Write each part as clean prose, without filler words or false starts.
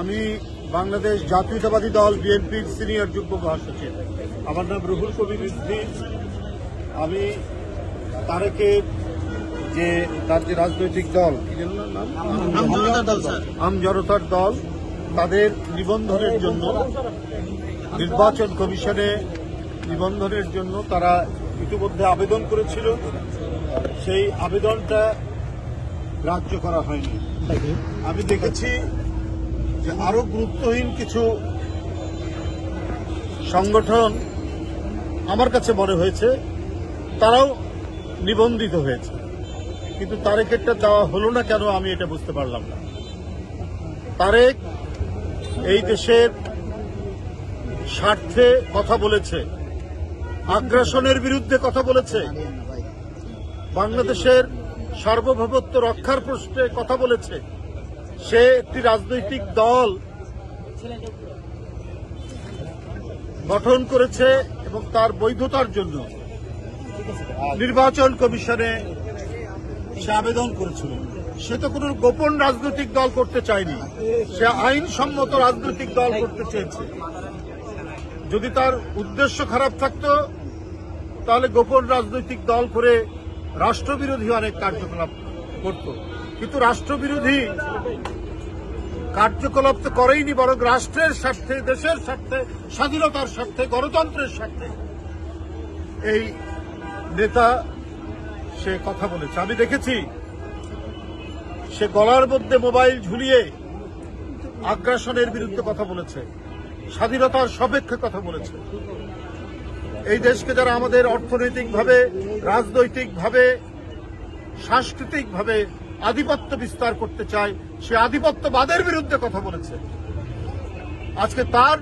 আমি বাংলাদেশ জাতীয়তাবাদী দল বিএনপির সিনিয়র যুগ্ম মহাসচিব। আমার নাম রুহুল কবির রিজভী। আমি তারেকের তার যে রাজনৈতিক দল আমজনতার দল তাদের নিবন্ধনের জন্য নির্বাচন কমিশনে নিবন্ধনের জন্য তারা ইতিমধ্যে আবেদন করেছিল। সেই আবেদনটা গ্রাহ্য করা হয়নি। আমি দেখেছি যে আরো গুরুত্বহীন কিছু সংগঠন আমার কাছে মনে হয়েছে তারাও নিবন্ধিত হয়েছে, কিন্তু তারেকেরটা দেওয়া হলো না কেন আমি এটা বুঝতে পারলাম না। তারেক এই দেশের স্বার্থে কথা বলেছে, আগ্রাসনের বিরুদ্ধে কথা বলেছে, বাংলাদেশের সার্বভৌমত্ব রক্ষার প্রশ্নে কথা বলেছে। সে একটি রাজনৈতিক দল গঠন করেছে এবং তার বৈধতার জন্য নির্বাচন কমিশনে সে আবেদন করেছিল। সে তো কোনো গোপন রাজনৈতিক দল করতে চায়নি, সে আইনসম্মত রাজনৈতিক দল করতে চেয়েছে। যদি তার উদ্দেশ্য খারাপ থাকতো তাহলে গোপন রাজনৈতিক দল করে রাষ্ট্রবিরোধী অনেক কার্যকলাপ করত, কিন্তু রাষ্ট্রবিরোধী কার্যকলাপ তো করেইনি, বরং রাষ্ট্রের স্বার্থে, দেশের স্বার্থে, স্বাধীনতার স্বার্থে, গণতন্ত্রের স্বার্থে এই নেতা সে কথা বলেছে। আমি দেখেছি সে গলার মধ্যে মোবাইল ঝুলিয়ে আগ্রাসনের বিরুদ্ধে কথা বলেছে, স্বাধীনতার সপক্ষে কথা বলেছে। এই দেশকে যারা আমাদের অর্থনৈতিকভাবে, রাজনৈতিকভাবে, সাংস্কৃতিকভাবে আধিপত্য বিস্তার করতে চায়, সে আধিপত্যবাদের বিরুদ্ধে কথা বলেছে। আজকে তার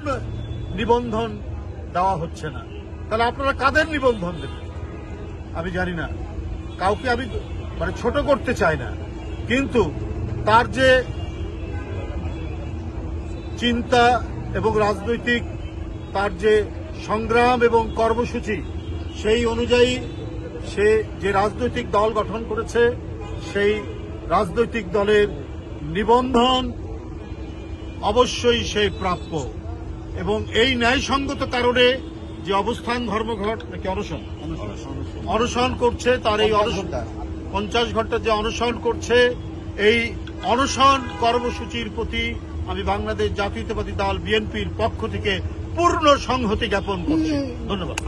নিবন্ধন দেওয়া হচ্ছে না, তাহলে আপনারা কাদের নিবন্ধন দেবেন আমি জানি না। কাউকে আমি ছোট করতে চাই না, কিন্তু তার যে চিন্তা এবং রাজনৈতিক তার যে সংগ্রাম এবং কর্মসূচি, সেই অনুযায়ী সে যে রাজনৈতিক দল গঠন করেছে সেই রাজনৈতিক দলের নিবন্ধন অবশ্যই সে প্রাপ্য। এবং এই ন্যায়সঙ্গত কারণে যে অবস্থান ধর্মঘট নাকি অনশন করছে, তার এই 50 ঘন্টা যে অনশন করছে, এই অনশন কর্মসূচির প্রতি আমি বাংলাদেশ জাতীয়তাবাদী দল বিএনপির পক্ষ থেকে পূর্ণ সংহতি জ্ঞাপন করছি। ধন্যবাদ।